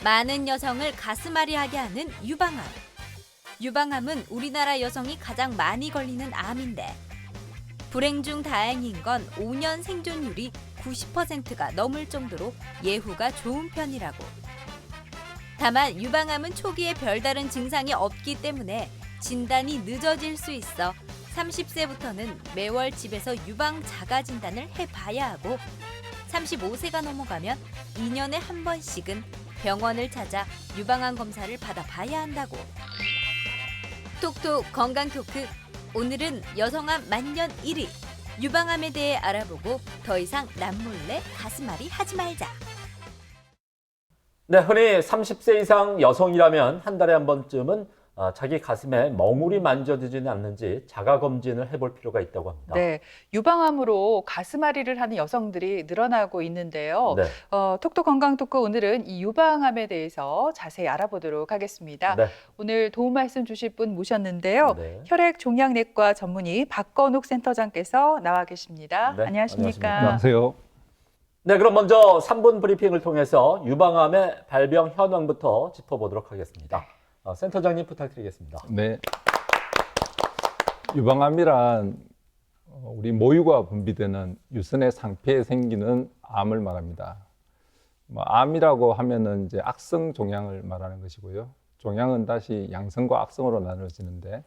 많은 여성을 가슴앓이하게 하는 유방암. 유방암은 우리나라 여성이 가장 많이 걸리는 암인데 불행 중 다행인 건 5년 생존율이 90%가 넘을 정도로 예후가 좋은 편이라고. 다만 유방암은 초기에 별다른 증상이 없기 때문에 진단이 늦어질 수 있어 30세부터는 매월 집에서 유방 자가 진단을 해봐야 하고 35세가 넘어가면 2년에 한 번씩은 병원을 찾아 유방암 검사를 받아봐야 한다고. 톡톡 건강 토크. 오늘은 여성암 만년 1위 유방암에 대해 알아보고 더 이상 남몰래 가슴앓이 하지 말자. 네, 흔히 30세 이상 여성이라면 한 달에 한 번쯤은 자기 가슴에 멍울이 만져지지는 않는지 자가검진을 해볼 필요가 있다고 합니다. 네, 유방암으로 가슴앓이를 하는 여성들이 늘어나고 있는데요. 네. 톡톡 건강 토크 오늘은 이 유방암에 대해서 자세히 알아보도록 하겠습니다. 네. 오늘 도움 말씀 주실 분 모셨는데요. 네. 혈액종양내과 전문의 박건욱 센터장께서 나와 계십니다. 네, 안녕하십니까? 안녕하세요. 네, 그럼 먼저 3분 브리핑을 통해서 유방암의 발병 현황부터 짚어보도록 하겠습니다. 센터장님 부탁드리겠습니다. 네. 유방암이란 우리 모유가 분비되는 유선의 상태에 생기는 암을 말합니다. 암이라고 하면은 이제 악성 종양을 말하는 것이고요. 종양은 다시 양성과 악성으로 나눠지는데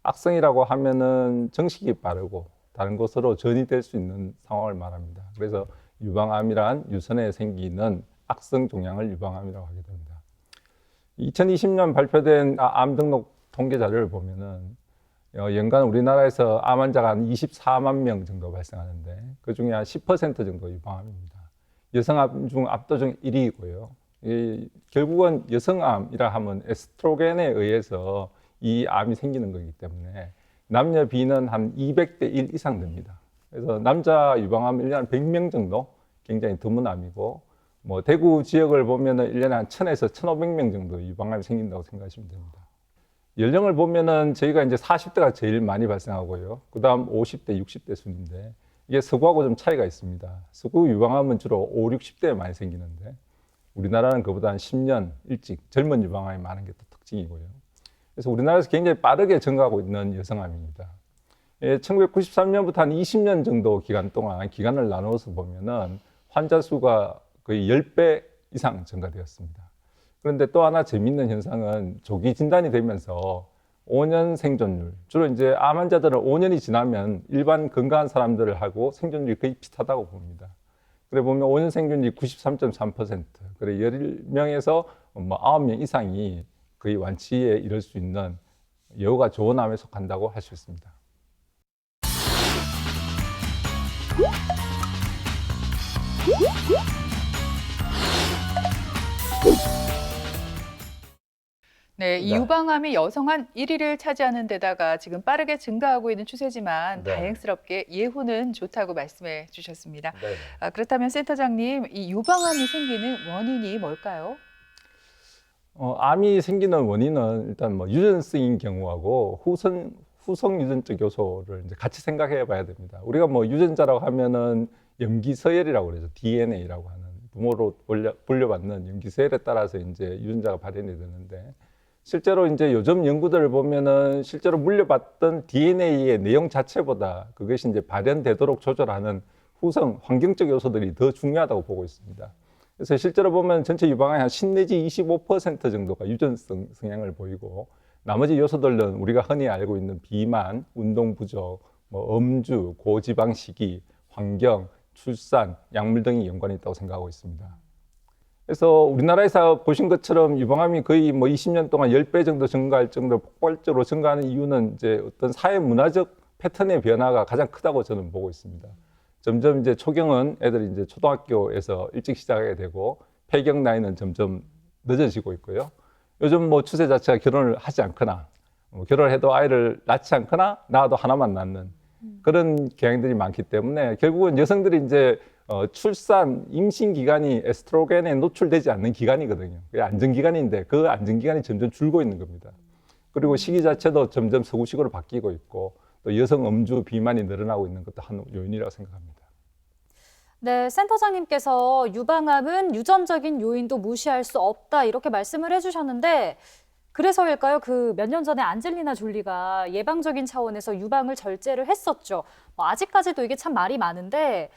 악성이라고 하면은 정식이 빠르고 다른 곳으로 전이될 수 있는 상황을 말합니다. 그래서 유방암이란 유선에 생기는 악성 종양을 유방암이라고 하게 됩니다. 2020년 발표된 암 등록 통계 자료를 보면은 연간 우리나라에서 암 환자가 한 24만 명 정도 발생하는데 그 중에 한 10% 정도 유방암입니다. 여성암 중 압도적 1위이고요. 결국은 여성암이라 하면 에스트로겐에 의해서 이 암이 생기는 거기 때문에 남녀 비는 한 200대 1 이상 됩니다. 그래서 남자 유방암 1년에 100명 정도 굉장히 드문 암이고 대구 지역을 보면은 1년에 한 1000에서 1500명 정도 유방암이 생긴다고 생각하시면 됩니다. 연령을 보면은 저희가 이제 40대가 제일 많이 발생하고요. 그 다음 50대, 60대 순인데 이게 서구하고 좀 차이가 있습니다. 서구 유방암은 주로 5, 60대에 많이 생기는데 우리나라는 그보다 한 10년 일찍 젊은 유방암이 많은 게 또 특징이고요. 그래서 우리나라에서 굉장히 빠르게 증가하고 있는 여성암입니다. 1993년부터 한 20년 정도 기간 동안 기간을 나누어서 보면은 환자 수가 거의 10배 이상 증가되었습니다. 그런데 또 하나 재미있는 현상은 조기 진단이 되면서 5년 생존율, 주로 이제 암 환자들은 5년이 지나면 일반 건강한 사람들하고 생존율이 거의 비슷하다고 봅니다. 그래 보면 5년 생존율이 93.3%, 그래 10명에서 9명 이상이 거의 완치에 이를 수 있는 여우가 좋은 암에 속한다고 할 수 있습니다. 네, 이 네. 유방암이 여성암 1위를 차지하는 데다가 지금 빠르게 증가하고 있는 추세지만 네. 다행스럽게 예후는 좋다고 말씀해 주셨습니다. 네. 그렇다면 센터장님, 이 유방암이 생기는 원인이 뭘까요? 암이 생기는 원인은 일단 유전성인 경우하고 후성 유전적 요소를 이제 같이 생각해 봐야 됩니다. 우리가 유전자라고 하면은 염기서열이라고 그러죠. DNA라고 하는 부모로 분류받는 염기서열에 따라서 이제 유전자가 발현이 되는데 실제로 이제 요즘 연구들을 보면은 실제로 물려받던 DNA의 내용 자체보다 그것이 이제 발현되도록 조절하는 후성 환경적 요소들이 더 중요하다고 보고 있습니다. 그래서 실제로 보면 전체 유방암의 한 10 내지 25% 정도가 유전성 성향을 보이고 나머지 요소들은 우리가 흔히 알고 있는 비만, 운동 부족, 음주, 고지방 식이, 환경, 출산, 약물 등이 연관이 있다고 생각하고 있습니다. 그래서 우리나라에서 보신 것처럼 유방암이 거의 20년 동안 10배 정도 증가할 정도로 폭발적으로 증가하는 이유는 이제 어떤 사회 문화적 패턴의 변화가 가장 크다고 저는 보고 있습니다. 점점 이제 초경은 애들이 이제 초등학교에서 일찍 시작하게 되고 폐경 나이는 점점 늦어지고 있고요. 요즘 추세 자체가 결혼을 하지 않거나 결혼을 해도 아이를 낳지 않거나 낳아도 하나만 낳는 그런 경향들이 많기 때문에 결국은 여성들이 이제 출산, 임신 기간이 에스트로겐에 노출되지 않는 기간이거든요. 그게 안정기간인데 그 안정기간이 점점 줄고 있는 겁니다. 그리고 시기 자체도 점점 서구식으로 바뀌고 있고 또 여성 음주, 비만이 늘어나고 있는 것도 한 요인이라고 생각합니다. 네, 센터장님께서 유방암은 유전적인 요인도 무시할 수 없다 이렇게 말씀을 해주셨는데 그래서일까요? 그 몇 년 전에 안젤리나 졸리가 예방적인 차원에서 유방을 절제를 했었죠. 뭐 아직까지도 이게 참 말이 많은데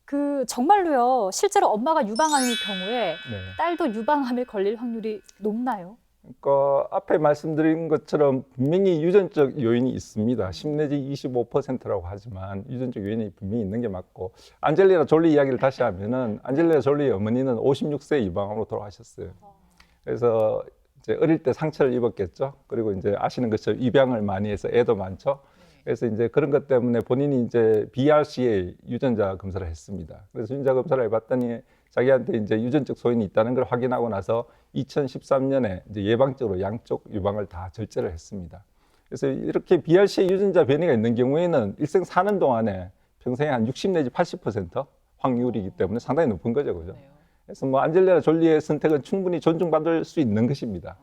그 정말로요. 실제로 엄마가 유방암일 경우에 네. 딸도 유방암에 걸릴 확률이 높나요? 그러니까 앞에 말씀드린 것처럼 분명히 유전적 요인이 있습니다. 10 내지 25%라고 하지만 유전적 요인이 분명히 있는 게 맞고 안젤리나 졸리 이야기를 다시 하면은 안젤리나 졸리의 어머니는 56세 유방암으로 돌아가셨어요. 그래서 이제 어릴 때 상처를 입었겠죠. 그리고 이제 아시는 것처럼 입양을 많이 해서 애도 많죠. 그래서 이제 그런 것 때문에 본인이 이제 BRCA 유전자 검사를 했습니다. 그래서 유전자 검사를 해봤더니 자기한테 이제 유전적 소인이 있다는 걸 확인하고 나서 2013년에 이제 예방적으로 양쪽 유방을 다 절제를 했습니다. 그래서 이렇게 BRCA 유전자 변이가 있는 경우에는 일생 사는 동안에 평생에 한 60 내지 80% 확률이기 때문에 상당히 높은 거죠, 그죠? 그래서 뭐 안젤리나 졸리의 선택은 충분히 존중받을 수 있는 것입니다.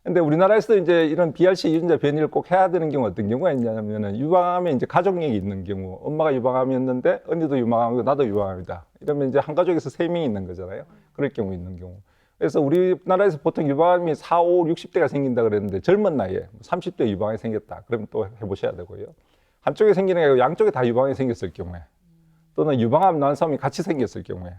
근데 우리나라에서 이제 이런 BRCA 유전자 변이를 꼭 해야 되는 경우 어떤 경우가 있냐면은 유방암에 이제 가족력이 있는 경우, 엄마가 유방암이었는데 언니도 유방암이고 나도 유방암이다. 이러면 이제 한 가족에서 3명이 있는 거잖아요. 그럴 경우 있는 경우. 그래서 우리나라에서 보통 유방암이 4, 5, 60대가 생긴다 그랬는데 젊은 나이에 30대 유방암이 생겼다. 그러면 또 해보셔야 되고요. 한쪽에 생기는 게 아니고 양쪽에 다 유방암이 생겼을 경우에 또는 유방암 난섬이 같이 생겼을 경우에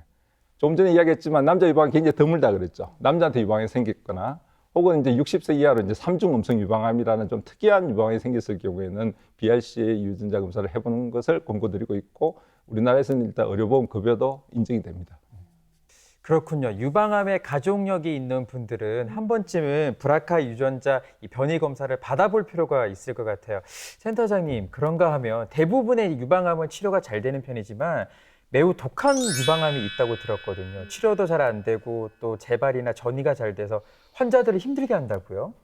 좀 전에 이야기했지만 남자 유방암이 굉장히 드물다 그랬죠. 남자한테 유방암이 생겼거나 혹은 이제 60세 이하로 이제 3중 음성 유방암이라는 좀 특이한 유방암이 생겼을 경우에는 BRCA 유전자 검사를 해보는 것을 권고드리고 있고 우리나라에서는 일단 의료보험 급여도 인정이 됩니다. 그렇군요. 유방암에 가족력이 있는 분들은 한 번쯤은 브라카 유전자 이 변이 검사를 받아볼 필요가 있을 것 같아요. 센터장님, 그런가 하면 대부분의 유방암은 치료가 잘 되는 편이지만 매우 독한 유방암이 있다고 들었거든요. 치료도 잘 안 되고 또 재발이나 전이가 잘 돼서 환자들을 힘들게 한다고요?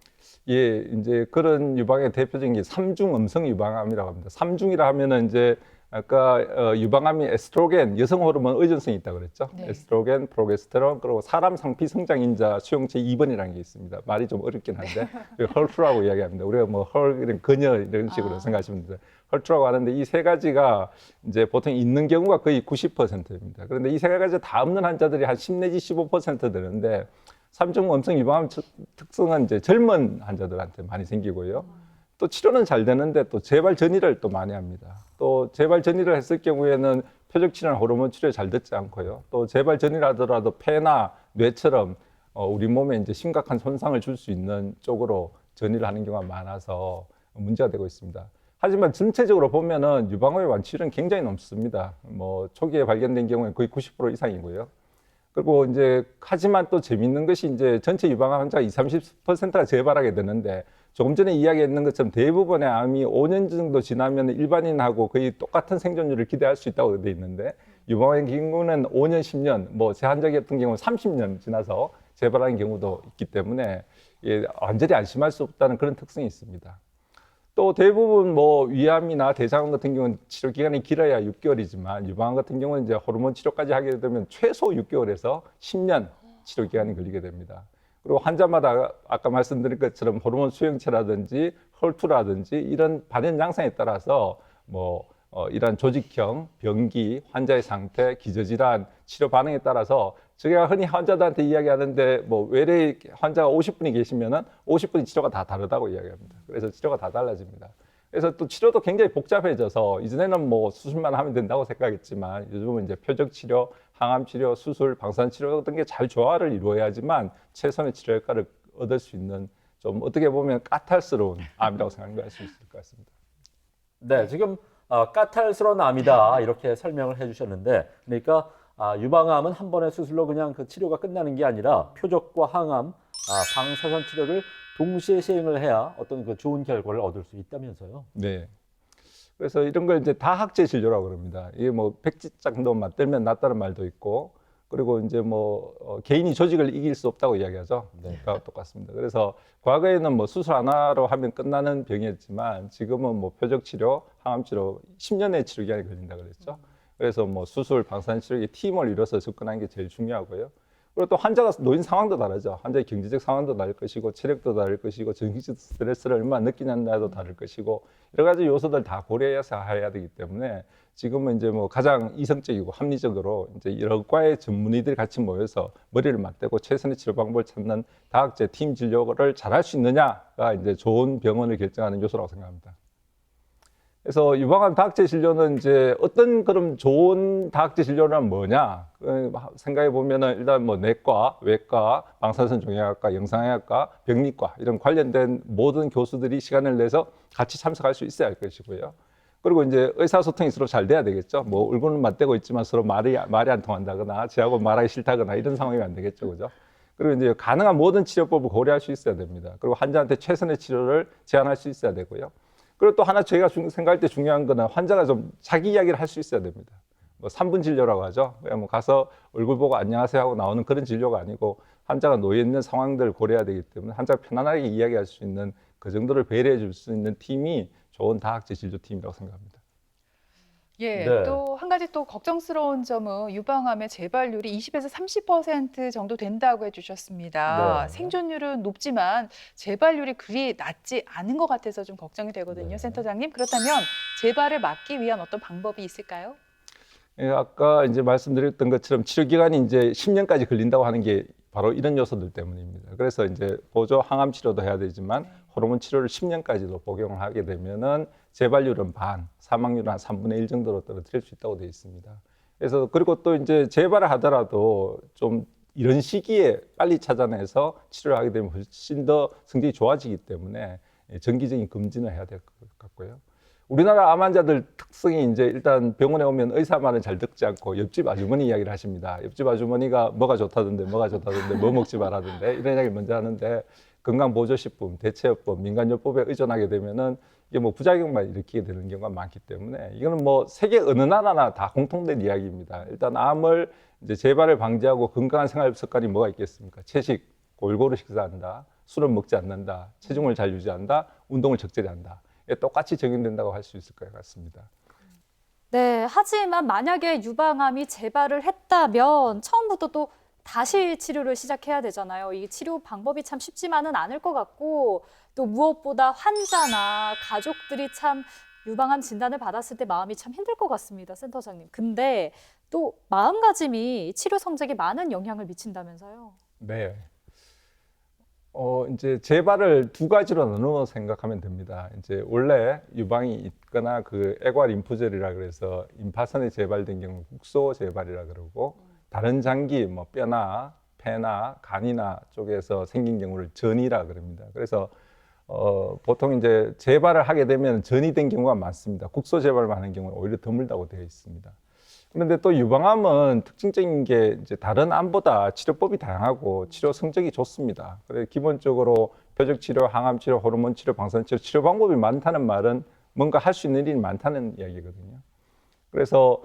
예, 이제 그런 유방의 대표적인 게 3중 음성 유방암이라고 합니다. 3중이라 하면은 이제 아까 유방암이 에스트로겐, 여성 호르몬 의존성이 있다고 그랬죠. 네. 에스트로겐, 프로게스테론, 그리고 사람 상피 성장인자 수용체 2번이라는 게 있습니다. 말이 좀 어렵긴 한데 헐투라고 이야기합니다. 우리가 뭐 헐 이런 그녀 이런 식으로 생각하시면 됩니다. 헐투라고 하는데 이 세 가지가 이제 보통 있는 경우가 거의 90%입니다. 그런데 이 세 가지 다 없는 환자들이 한 10 내지 15% 되는데 3중 음성 유방암 특성은 이제 젊은 환자들한테 많이 생기고요. 또 치료는 잘 되는데 또 재발 전이를 또 많이 합니다. 또 재발 전이를 했을 경우에는 표적 치료나 호르몬 치료에 잘 듣지 않고요. 또 재발 전이를 하더라도 폐나 뇌처럼 우리 몸에 이제 심각한 손상을 줄 수 있는 쪽으로 전이를 하는 경우가 많아서 문제가 되고 있습니다. 하지만 전체적으로 보면은 유방암의 완치율은 굉장히 높습니다. 뭐 초기에 발견된 경우에 거의 90% 이상이고요. 그리고 이제 하지만 또 재밌는 것이 이제 전체 유방암 환자 20-30%가 재발하게 되는데 조금 전에 이야기했는 것처럼 대부분의 암이 5년 정도 지나면 일반인하고 거의 똑같은 생존율을 기대할 수 있다고 되어 있는데 유방암의 경우는 5년, 10년, 뭐 제 환자 같은 경우는 30년 지나서 재발하는 경우도 있기 때문에 완전히 안심할 수 없다는 그런 특성이 있습니다. 또 대부분 뭐 위암이나 대장암 같은 경우는 치료 기간이 길어야 6개월이지만 유방암 같은 경우는 이제 호르몬 치료까지 하게 되면 최소 6개월에서 10년 치료 기간이 걸리게 됩니다. 그리고 환자마다 아까 말씀드린 것처럼 호르몬 수용체라든지 헐투라든지 이런 발현 양상에 따라서 뭐 이러한 조직형, 병기, 환자의 상태, 기저질환, 치료 반응에 따라서 제가 흔히 환자들한테 이야기하는데 뭐 외래 환자가 50분이 계시면은 50분이 치료가 다 다르다고 이야기합니다. 그래서 치료가 다 달라집니다. 그래서 또 치료도 굉장히 복잡해져서 이전에는 뭐 수술만 하면 된다고 생각했지만 요즘은 이제 표적 치료, 항암 치료, 수술, 방사선 치료 같은 게 잘 조화를 이루어야지만 최선의 치료 효과를 얻을 수 있는 좀 어떻게 보면 까탈스러운 암이라고 생각할 수 있을 것 같습니다. 네, 지금 까탈스러운 암이다 이렇게 설명을 해주셨는데, 그러니까 유방암은 한 번의 수술로 그냥 그 치료가 끝나는 게 아니라 표적과 항암, 방사선 치료를 동시에 시행을 해야 어떤 그 좋은 결과를 얻을 수 있다면서요? 네. 그래서 이런 걸 이제 다학제 진료라고 그럽니다. 이게 뭐 백지장도 맞들면 낫다는 말도 있고, 그리고 이제 뭐 개인이 조직을 이길 수 없다고 이야기하죠. 네, 똑같습니다. 그래서 과거에는 뭐 수술 하나로 하면 끝나는 병이었지만 지금은 뭐 표적 치료, 항암 치료 10년의 치료 기간이 걸린다 그랬죠. 그래서 뭐 수술, 방사선 치료에 팀을 이뤄서 접근하는 게 제일 중요하고요. 그리고 또 환자가 놓인 상황도 다르죠. 환자의 경제적 상황도 다를 것이고 체력도 다를 것이고 정신적 스트레스를 얼마나 느끼냐도 다를 것이고 여러 가지 요소들 다 고려해서 해야 되기 때문에 지금은 이제 뭐 가장 이성적이고 합리적으로 이제 여러 과의 전문의들이 같이 모여서 머리를 맞대고 최선의 치료 방법을 찾는 다학제 팀 진료를 잘할 수 있느냐가 이제 좋은 병원을 결정하는 요소라고 생각합니다. 그래서 유방암 다학제 진료는 이제 어떤 그럼 좋은 다학제 진료란 뭐냐 생각해 보면은 일단 뭐 내과, 외과, 방사선 종양학과, 영상의학과, 병리과 이런 관련된 모든 교수들이 시간을 내서 같이 참석할 수 있어야 할 것이고요. 그리고 이제 의사소통이 서로 잘 돼야 되겠죠. 뭐 얼굴은 맞대고 있지만 서로 말이 안 통한다거나 제하고 말하기 싫다거나 이런 상황이 안 되겠죠, 그죠? 그리고 이제 가능한 모든 치료법을 고려할 수 있어야 됩니다. 그리고 환자한테 최선의 치료를 제안할 수 있어야 되고요. 그리고 또 하나 저희가 생각할 때 중요한 거는 환자가 좀 자기 이야기를 할 수 있어야 됩니다. 뭐 3분 진료라고 하죠. 그냥 뭐 가서 얼굴 보고 안녕하세요 하고 나오는 그런 진료가 아니고 환자가 놓여 있는 상황들을 고려해야 되기 때문에 환자가 편안하게 이야기할 수 있는 그 정도를 배려해 줄 수 있는 팀이 좋은 다학제 진료팀이라고 생각합니다. 예, 네. 또 한 가지 또 걱정스러운 점은 유방암의 재발률이 20에서 30% 정도 된다고 해주셨습니다. 네. 생존율은 높지만 재발률이 그리 낮지 않은 것 같아서 좀 걱정이 되거든요, 네. 센터장님. 그렇다면 재발을 막기 위한 어떤 방법이 있을까요? 예, 아까 이제 말씀드렸던 것처럼 치료 기간이 이제 10년까지 걸린다고 하는 게 바로 이런 요소들 때문입니다. 그래서 이제 보조 항암 치료도 해야 되지만 호르몬 치료를 10년까지도 복용을 하게 되면은 재발률은 반, 사망률은 한 3분의 1 정도로 떨어뜨릴 수 있다고 되어 있습니다. 그래서 그리고 또 이제 재발을 하더라도 좀 이런 시기에 빨리 찾아내서 치료를 하게 되면 훨씬 더 성적이 좋아지기 때문에 정기적인 검진을 해야 될 것 같고요. 우리나라 암 환자들 특성이 이제 일단 병원에 오면 의사 말은 잘 듣지 않고 옆집 아주머니 이야기를 하십니다. 옆집 아주머니가 뭐가 좋다던데 뭐 먹지 말라던데 이런 이야기를 먼저 하는데 건강보조식품, 대체요법, 민간요법에 의존하게 되면은 이게 뭐 부작용만 일으키게 되는 경우가 많기 때문에 이거는 뭐 세계 어느 나라나 다 공통된 이야기입니다. 일단 암을 이제 재발을 방지하고 건강한 생활 습관이 뭐가 있겠습니까? 채식, 골고루 식사한다, 술을 먹지 않는다, 체중을 잘 유지한다, 운동을 적절히 한다. 똑같이 적용된다고 할 수 있을 것 같습니다. 네, 하지만 만약에 유방암이 재발을 했다면 처음부터 또 다시 치료를 시작해야 되잖아요. 이 치료 방법이 참 쉽지만은 않을 것 같고 또 무엇보다 환자나 가족들이 참 유방암 진단을 받았을 때 마음이 참 힘들 것 같습니다, 센터장님. 근데 또 마음가짐이 치료 성적에 많은 영향을 미친다면서요? 네. 이제 재발을 두 가지로 나누어 생각하면 됩니다. 이제 원래 유방이 있거나 그 애과 림프절이라 그래서 임파선에 재발된 경우 국소 재발이라 그러고 다른 장기 뭐 뼈나 폐나 간이나 쪽에서 생긴 경우를 전이라 그럽니다. 그래서 보통 이제 재발을 하게 되면 전이 된 경우가 많습니다. 국소 재발을 하는 경우는 오히려 드물다고 되어 있습니다. 그런데 또 유방암은 특징적인 게 이제 다른 암보다 치료법이 다양하고 치료 성적이 좋습니다. 그래서 기본적으로 표적 치료, 항암 치료, 호르몬 치료, 방사선 치료, 치료 방법이 많다는 말은 뭔가 할 수 있는 일이 많다는 이야기거든요. 그래서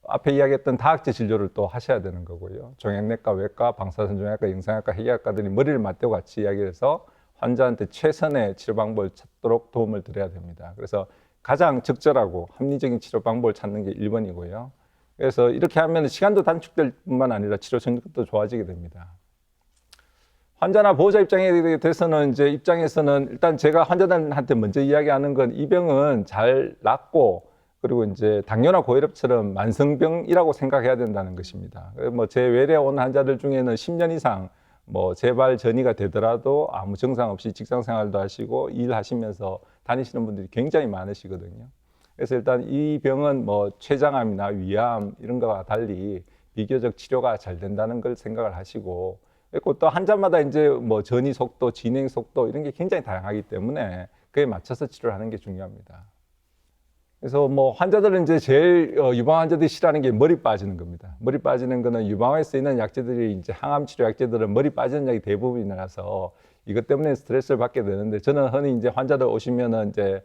앞에 이야기했던 다학제 진료를 또 하셔야 되는 거고요. 종양내과, 외과, 방사선 종양학과, 영상학과, 해외학과들이 머리를 맞대고 같이 이야기해서 환자한테 최선의 치료 방법을 찾도록 도움을 드려야 됩니다. 그래서 가장 적절하고 합리적인 치료 방법을 찾는 게 1번이고요. 그래서 이렇게 하면 시간도 단축될 뿐만 아니라 치료 성적도 좋아지게 됩니다. 환자나 보호자 입장에 대해서는 이제 입장에서는 일단 제가 환자들한테 먼저 이야기하는 건 이 병은 잘 낫고 그리고 이제 당뇨나 고혈압처럼 만성병이라고 생각해야 된다는 것입니다. 뭐 제 외래 온 환자들 중에는 10년 이상 뭐 재발 전이가 되더라도 아무 증상 없이 직장 생활도 하시고 일하시면서 다니시는 분들이 굉장히 많으시거든요. 그래서 일단 이 병은 뭐 췌장암이나 위암 이런 거와 달리 비교적 치료가 잘 된다는 걸 생각을 하시고 그리고 또 환자마다 이제 뭐 전이 속도, 진행 속도 이런 게 굉장히 다양하기 때문에 그에 맞춰서 치료를 하는 게 중요합니다. 그래서 뭐 환자들은 이제 제일 유방 환자들이 싫어하는 게 머리 빠지는 겁니다. 머리 빠지는 거는 유방암에 쓰이는 약제들이 이제 항암 치료 약제들은 머리 빠지는 약이 대부분이라서 이것 때문에 스트레스를 받게 되는데 저는 흔히 이제 환자들 오시면은 이제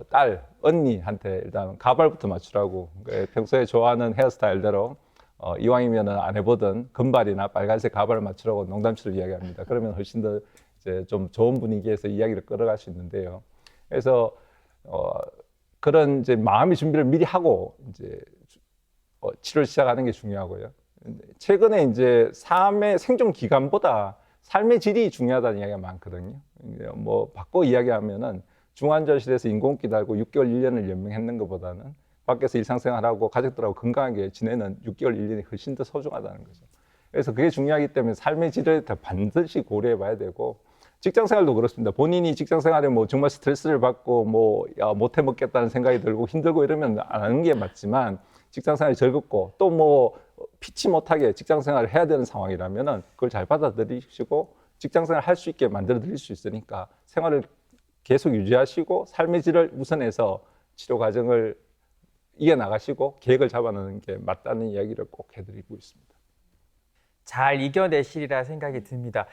딸, 언니한테 일단 가발부터 맞추라고 평소에 좋아하는 헤어스타일대로 이왕이면은 안 해보던 금발이나 빨간색 가발을 맞추라고 농담처럼 이야기합니다. 그러면 훨씬 더 이제 좀 좋은 분위기에서 이야기를 끌어갈 수 있는데요. 그래서 그런 이제 마음의 준비를 미리 하고 이제 치료를 시작하는 게 중요하고요. 최근에 이제 삶의 생존 기간보다 삶의 질이 중요하다는 이야기가 많거든요. 뭐 바꿔 이야기하면은 중환자실에서 인공호흡기 달고 6개월, 1년을 연명했는 것보다는 밖에서 일상생활하고 가족들하고 건강하게 지내는 6개월, 1년이 훨씬 더 소중하다는 거죠. 그래서 그게 중요하기 때문에 삶의 질을 더 반드시 고려해 봐야 되고, 직장 생활도 그렇습니다. 본인이 직장 생활에 뭐 정말 스트레스를 받고 뭐 못해 먹겠다는 생각이 들고 힘들고 이러면 안 하는 게 맞지만, 직장 생활이 즐겁고 또 뭐 피치 못하게 직장 생활을 해야 되는 상황이라면은 그걸 잘 받아들이시고 직장 생활 할 수 있게 만들어 드릴 수 있으니까 생활을 계속 유지하시고 삶의 질을 우선해서 치료 과정을 이겨나가시고 계획을 잡아놓는 게 맞다는 이야기를 꼭 해드리고 있습니다. 잘 이겨내시리라 생각이 듭니다.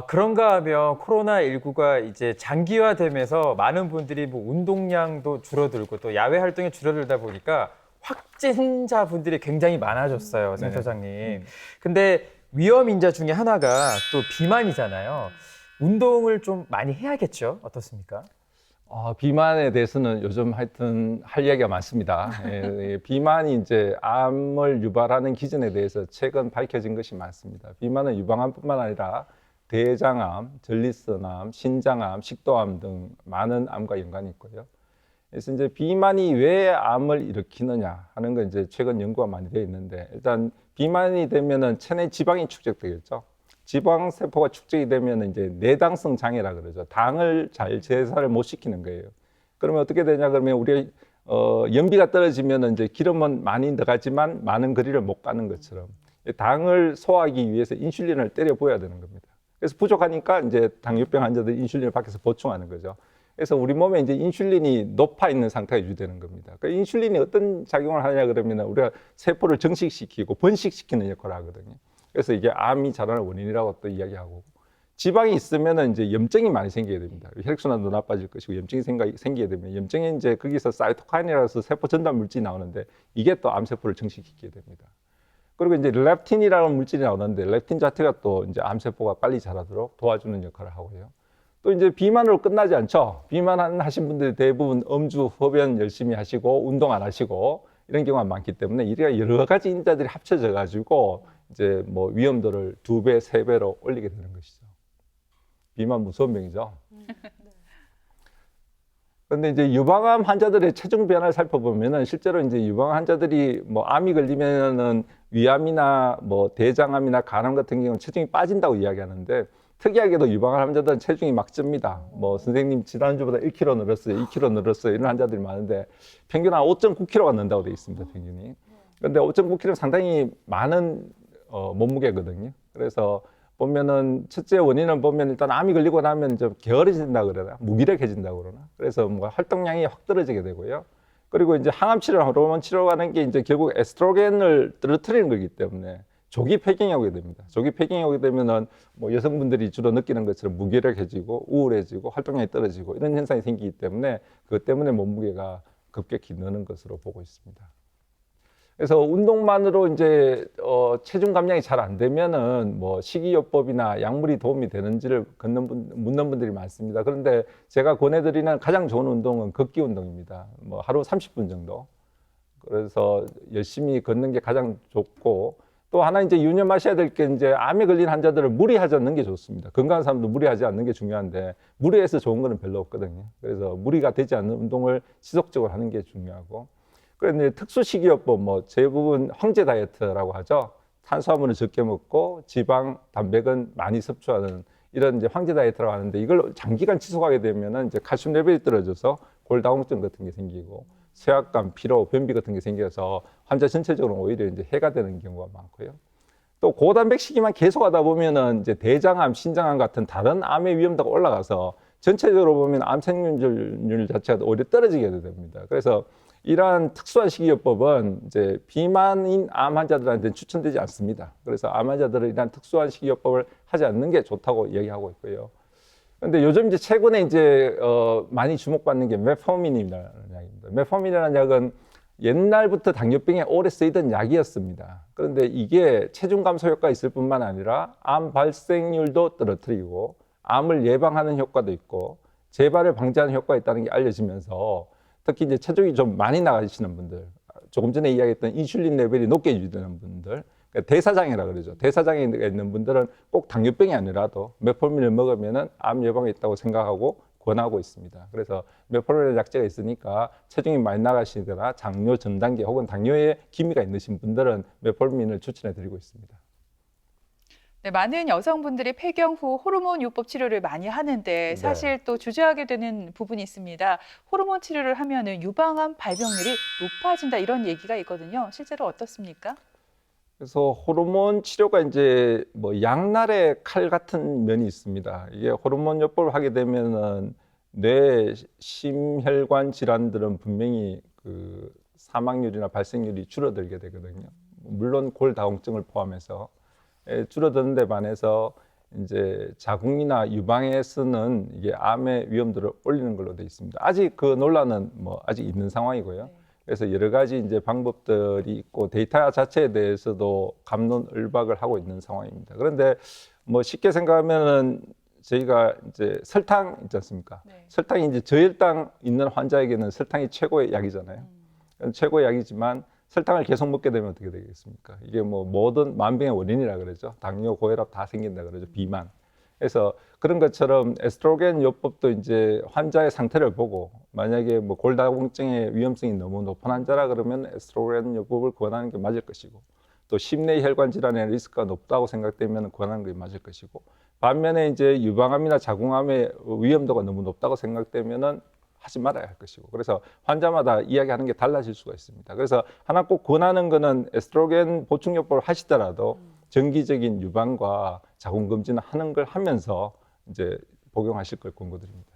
그런가 하면 코로나19가 이제 장기화되면서 많은 분들이 뭐 운동량도 줄어들고 또 야외 활동이 줄어들다 보니까 확진자 분들이 굉장히 많아졌어요, 센터장님. 근데 위험 인자 중에 하나가 또 비만이잖아요. 운동을 좀 많이 해야겠죠? 어떻습니까? 비만에 대해서는 요즘 하여튼 할 이야기가 많습니다. 비만이 이제 암을 유발하는 기전에 대해서 최근 밝혀진 것이 많습니다. 비만은 유방암뿐만 아니라 대장암, 전립선암, 신장암, 식도암 등 많은 암과 연관이 있고요. 그래서 이제 비만이 왜 암을 일으키느냐 하는 건 이제 최근 연구가 많이 되어 있는데, 일단 비만이 되면은 체내 지방이 축적되겠죠. 지방 세포가 축적이 되면 이제 내당성 장애라 그러죠. 당을 잘 제사를 못 시키는 거예요. 그러면 어떻게 되냐 그러면 우리 연비가 떨어지면 이제 기름은 많이 들어가지만 많은 거리를 못 가는 것처럼 당을 소화하기 위해서 인슐린을 때려 부어야 되는 겁니다. 그래서 부족하니까 이제 당뇨병 환자들 인슐린을 밖에서 보충하는 거죠. 그래서 우리 몸에 이제 인슐린이 높아 있는 상태가 유지되는 겁니다. 그러니까 인슐린이 어떤 작용을 하냐 그러면 우리가 세포를 정식시키고 번식시키는 역할을 하거든요. 그래서 이게 암이 자라는 원인이라고 또 이야기하고, 지방이 있으면 이제 염증이 많이 생기게 됩니다. 혈액순환도 나빠질 것이고 염증이 생기게 되면 염증에 이제 거기서 사이토카인이라서 세포 전달 물질이 나오는데 이게 또 암세포를 정식시키게 됩니다. 그리고 이제 렙틴이라는 물질이 나오는데 렙틴 자체가 또 이제 암세포가 빨리 자라도록 도와주는 역할을 하고요. 또 이제 비만으로 끝나지 않죠. 비만 하신 분들이 대부분 음주, 흡연 열심히 하시고 운동 안 하시고 이런 경우가 많기 때문에 이래가 여러 가지 인자들이 합쳐져 가지고 이제 뭐 위험도를 2배, 3배로 올리게 되는 것이죠. 비만 무서운 병이죠. 그런데 이제 유방암 환자들의 체중 변화를 살펴보면은 실제로 이제 유방암 환자들이 뭐 암이 걸리면은 위암이나 뭐 대장암이나 간암 같은 경우는 체중이 빠진다고 이야기하는데, 특이하게도 유방암 환자들은 체중이 막 찝니다. 뭐 선생님 지난주보다 1kg 늘었어요, 2kg 늘었어요 이런 환자들이 많은데 평균 한 5.9kg가 는다고 되어 있습니다, 평균이. 그런데 5.9kg 상당히 많은 몸무게거든요. 그래서 보면은 첫째 원인을 보면 일단 암이 걸리고 나면 좀 게으르진다 그러나 무기력해진다 그러나, 그래서 뭐 활동량이 확 떨어지게 되고요. 그리고 이제 항암 치료, 호르몬 치료라는 게 이제 결국 에스트로겐을 떨어뜨리는 거기 때문에 조기 폐경이 오게 됩니다. 조기 폐경이 오게 되면은 뭐 여성분들이 주로 느끼는 것처럼 무기력해지고 우울해지고 활동량이 떨어지고 이런 현상이 생기기 때문에 그것 때문에 몸무게가 급격히 느는 것으로 보고 있습니다. 그래서 운동만으로 이제 체중 감량이 잘 안 되면은 뭐 식이요법이나 약물이 도움이 되는지를 묻는 분들이 많습니다. 그런데 제가 권해드리는 가장 좋은 운동은 걷기 운동입니다. 뭐 하루 30분 정도. 그래서 열심히 걷는 게 가장 좋고, 또 하나 이제 유념하셔야 될 게 이제 암에 걸린 환자들은 무리하지 않는 게 좋습니다. 건강한 사람도 무리하지 않는 게 중요한데 무리해서 좋은 거는 별로 없거든요. 그래서 무리가 되지 않는 운동을 지속적으로 하는 게 중요하고, 그런데 특수 식이요법 뭐 대부분 황제 다이어트라고 하죠. 탄수화물을 적게 먹고 지방, 단백은 많이 섭취하는 이런 이제 황제 다이어트라고 하는데, 이걸 장기간 지속하게 되면은 이제 칼슘 레벨이 떨어져서 골다공증 같은 게 생기고 쇠약감, 피로, 변비 같은 게 생겨서 환자 전체적으로 오히려 이제 해가 되는 경우가 많고요. 또 고단백 식이만 계속하다 보면은 이제 대장암, 신장암 같은 다른 암의 위험도가 올라가서 전체적으로 보면 암 생존율 자체가 오히려 떨어지게 됩니다. 그래서 이러한 특수한 식이요법은 이제 비만인 암 환자들한테는 추천되지 않습니다. 그래서 암 환자들은 이러한 특수한 식이요법을 하지 않는 게 좋다고 이야기하고 있고요. 그런데 요즘 이제 최근에 이제 많이 주목받는 게 메포민이라는 약입니다. 메포민이라는 약은 옛날부터 당뇨병에 오래 쓰이던 약이었습니다. 그런데 이게 체중 감소 효과가 있을 뿐만 아니라 암 발생률도 떨어뜨리고 암을 예방하는 효과도 있고 재발을 방지하는 효과가 있다는 게 알려지면서 특히 이제 체중이 좀 많이 나가시는 분들, 조금 전에 이야기했던 인슐린 레벨이 높게 유지되는 분들, 그러니까 대사장이라 그러죠. 대사장에 있는 분들은 꼭 당뇨병이 아니라도 메폴민을 먹으면은 암 예방에 있다고 생각하고 권하고 있습니다. 그래서 메폴민 약제가 있으니까 체중이 많이 나가시거나 당뇨 전 단계 혹은 당뇨에 기미가 있으신 분들은 메폴민을 추천해 드리고 있습니다. 네, 많은 여성분들이 폐경 후 호르몬 요법 치료를 많이 하는데 사실 또 주저하게 되는 부분이 있습니다. 호르몬 치료를 하면은 유방암 발병률이 높아진다 이런 얘기가 있거든요. 실제로 어떻습니까? 그래서 호르몬 치료가 이제 뭐 양날의 칼 같은 면이 있습니다. 이게 호르몬 요법을 하게 되면은 뇌 심혈관 질환들은 분명히 그 사망률이나 발생률이 줄어들게 되거든요. 물론 골다공증을 포함해서 줄어드는 데 반해서 이제 자궁이나 유방에서는 이게 암의 위험도를 올리는 걸로 되어 있습니다. 아직 그 논란은 뭐 아직 있는 상황이고요. 그래서 여러 가지 이제 방법들이 있고 데이터 자체에 대해서도 갑론을박을 하고 있는 상황입니다. 그런데 뭐 쉽게 생각하면은 저희가 이제 설탕 있지 않습니까? 네. 설탕이 이제 저혈당 있는 환자에게는 설탕이 최고의 약이잖아요. 최고의 약이지만 설탕을 계속 먹게 되면 어떻게 되겠습니까? 이게 뭐 모든 만병의 원인이라 그러죠. 당뇨, 고혈압 다 생긴다 그러죠. 비만. 그래서 그런 것처럼 에스트로겐 요법도 이제 환자의 상태를 보고 만약에 뭐 골다공증의 위험성이 너무 높은 환자라 그러면 에스트로겐 요법을 권하는 게 맞을 것이고 또 심내 혈관 질환의 리스크가 높다고 생각되면 권하는 게 맞을 것이고 반면에 이제 유방암이나 자궁암의 위험도가 너무 높다고 생각되면은 하지 말아야 할 것이고 그래서 환자마다 이야기하는 게 달라질 수가 있습니다. 그래서 하나 꼭 권하는 거는 에스트로겐 보충요법을 하시더라도 정기적인 유방과 자궁 검진을 하는 걸 하면서 이제 복용하실 걸 권고드립니다.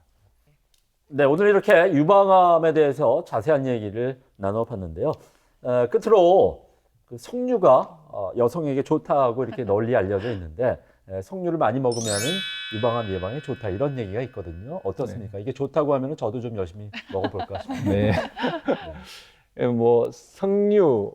네, 오늘 이렇게 유방암에 대해서 자세한 얘기를 나눠봤는데요. 끝으로 그 석류가 여성에게 좋다고 이렇게 널리 알려져 있는데 석류를 많이 먹으면은 유방암 예방에 좋다 이런 얘기가 있거든요. 어떻습니까? 이게 좋다고 하면은 저도 좀 열심히 먹어볼까 싶습니다. 네. 뭐 석류,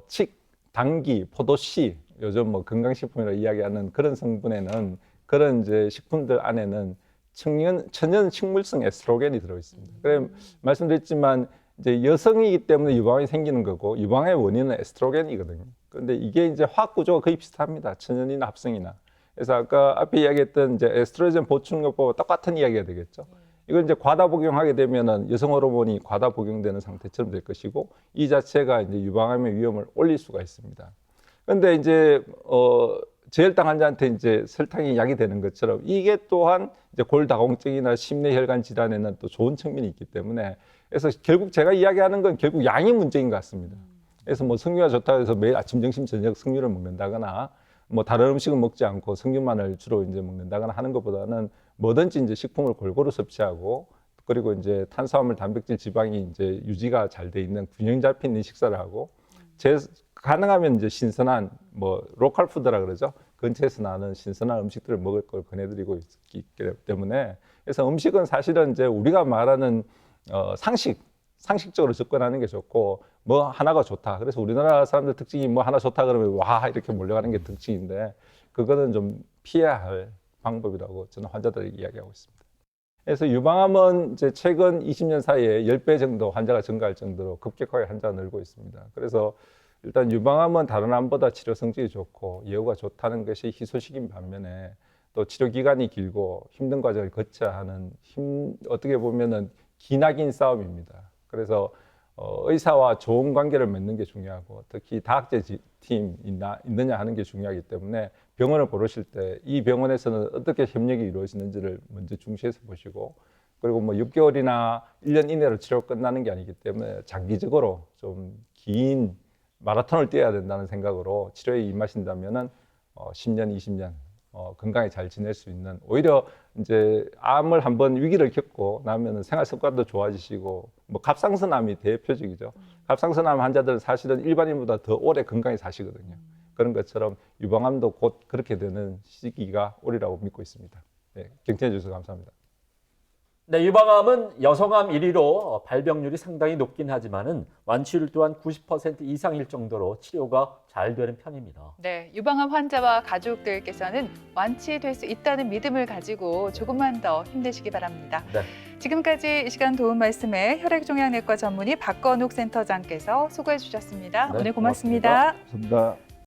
칡, 당귀, 포도씨 요즘 뭐 건강식품이라고 이야기하는 그런 성분에는 그런 이제 식품들 안에는 천연 식물성 에스트로겐이 들어 있습니다. 그래 말씀드렸지만 이제 여성이기 때문에 유방암이 생기는 거고 유방암의 원인은 에스트로겐이거든요. 그런데 이게 이제 화학 구조가 거의 비슷합니다. 천연이나 합성이나. 그래서 아까 앞에 이야기했던 이제 에스트로겐 보충요법과 똑같은 이야기가 되겠죠. 이걸 이제 과다 복용하게 되면은 여성 호르몬이 과다 복용되는 상태처럼 될 것이고 이 자체가 이제 유방암의 위험을 올릴 수가 있습니다. 그런데 이제 저혈당 환자한테 이제 설탕이 약이 되는 것처럼 이게 또한 이제 골다공증이나 심내혈관 질환에는 또 좋은 측면이 있기 때문에 그래서 결국 제가 이야기하는 건 결국 양이 문제인 것 같습니다. 그래서 뭐 석류가 좋다고 해서 매일 아침, 점심, 저녁 석류를 먹는다거나 뭐 다른 음식은 먹지 않고 석류만을 주로 이제 먹는다거나 하는 것보다는 뭐든지 이제 식품을 골고루 섭취하고 그리고 이제 탄수화물, 단백질, 지방이 이제 유지가 잘 돼 있는 균형 잡힌 식사를 하고 가능하면 이제 신선한 뭐 로컬 푸드라 그러죠. 근처에서 나는 신선한 음식들을 먹을 걸 권해드리고 있기 때문에 그래서 음식은 사실은 이제 우리가 말하는 상식적으로 접근하는 게 좋고 뭐 하나가 좋다. 그래서 우리나라 사람들 특징이 뭐 하나 좋다 그러면 와 이렇게 몰려가는 게 특징인데 그거는 좀 피해야 할 방법이라고 저는 환자들에게 이야기하고 있습니다. 그래서 유방암은 이제 최근 20년 사이에 10배 정도 환자가 증가할 정도로 급격하게 환자가 늘고 있습니다. 그래서 일단 유방암은 다른 암보다 치료 성적이 좋고 예후가 좋다는 것이 희소식인 반면에 또 치료 기간이 길고 힘든 과정을 거쳐야 하는 어떻게 보면은 기나긴 싸움입니다. 그래서 의사와 좋은 관계를 맺는 게 중요하고 특히 다학제 팀 있느냐 하는 게 중요하기 때문에 병원을 고르실 때 이 병원에서는 어떻게 협력이 이루어지는지를 먼저 중시해서 보시고 그리고 뭐 6개월이나 1년 이내로 치료가 끝나는 게 아니기 때문에 장기적으로 좀 긴 마라톤을 뛰어야 된다는 생각으로 치료에 임하신다면은 10년, 20년 건강히 잘 지낼 수 있는 오히려 이제 암을 한번 위기를 겪고 나면은 생활 습관도 좋아지시고 뭐 갑상선암이 대표적이죠. 갑상선암 환자들은 사실은 일반인보다 더 오래 건강히 사시거든요. 그런 것처럼 유방암도 곧 그렇게 되는 시기가 오리라고 믿고 있습니다. 네, 경청해 주셔서 감사합니다. 네, 유방암은 여성암 1위로 발병률이 상당히 높긴 하지만은 완치율 또한 90% 이상일 정도로 치료가 잘 되는 편입니다. 네, 유방암 환자와 가족들께서는 완치될 수 있다는 믿음을 가지고 조금만 더 힘내시기 바랍니다. 네. 지금까지 이 시간 도움 말씀에 혈액종양내과 전문의 박건욱 센터장께서 수고해 주셨습니다. 네, 오늘 고맙습니다. 감사합니다.